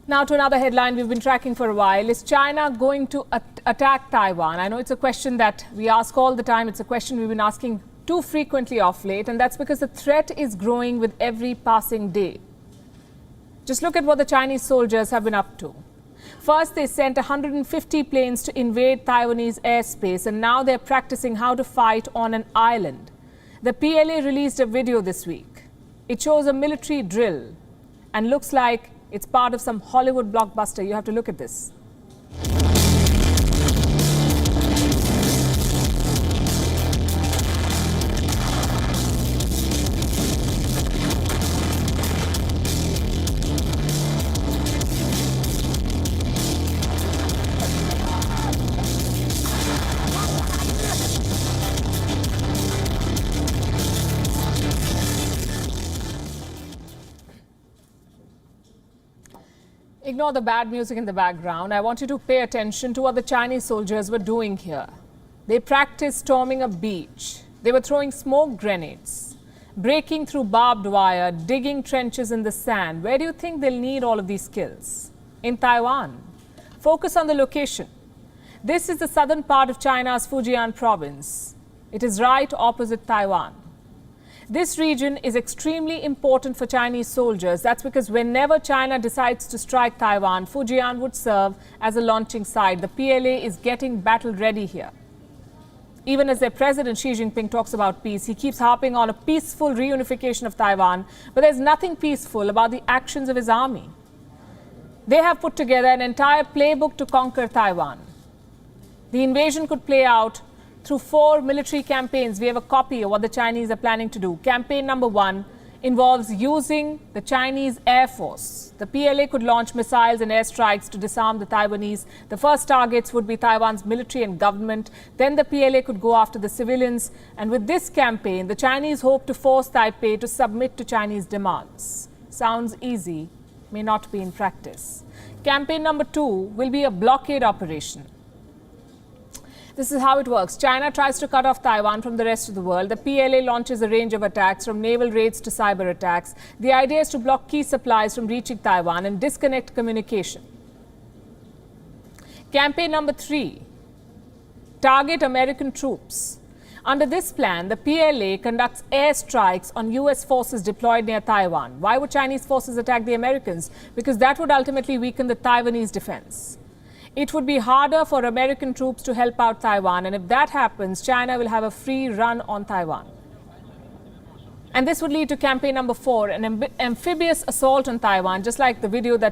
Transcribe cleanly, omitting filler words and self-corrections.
Now to another headline we've been tracking for a while. Is China going to attack Taiwan? I know it's a question that we ask all the time. It's a question we've been asking too frequently of late, and that's because the threat is growing with every passing day. Just look at what the Chinese soldiers have been up to. First, they sent 150 planes to invade Taiwanese airspace, and now they're practicing how to fight on an island. The PLA released a video this week. It shows a military drill and looks like it's part of some Hollywood blockbuster. You have to look at this. Ignore the bad music in the background. I want you to pay attention to what the Chinese soldiers were doing here. They practiced storming a beach. They were throwing smoke grenades, breaking through barbed wire, digging trenches in the sand. Where do you think they'll need all of these skills? In Taiwan. Focus on the location. This is the southern part of China's Fujian province. It is right opposite Taiwan. This region is extremely important for Chinese soldiers. That's because whenever China decides to strike Taiwan, Fujian would serve as a launching site. The PLA is getting battle ready here. Even as their president Xi Jinping talks about peace, he keeps harping on a peaceful reunification of Taiwan, but there's nothing peaceful about the actions of his army. They have put together an entire playbook to conquer Taiwan. The invasion could play out through 4 military campaigns. We have a copy of what the Chinese are planning to do. Campaign number 1 involves using the Chinese Air Force. The PLA could launch missiles and airstrikes to disarm the Taiwanese. The first targets would be Taiwan's military and government. Then the PLA could go after the civilians. And with this campaign, the Chinese hope to force Taipei to submit to Chinese demands. Sounds easy, may not be in practice. Campaign number 2 will be a blockade operation. This is how it works. China tries to cut off Taiwan from the rest of the world. The PLA launches a range of attacks, from naval raids to cyber attacks. The idea is to block key supplies from reaching Taiwan and disconnect communication. Campaign number 3, target American troops. Under this plan, the PLA conducts airstrikes on US forces deployed near Taiwan. Why would Chinese forces attack the Americans? Because that would ultimately weaken the Taiwanese defense. It would be harder for American troops to help out Taiwan, and if that happens, China will have a free run on Taiwan. And this would lead to campaign number 4, an amphibious assault on Taiwan, just like the video that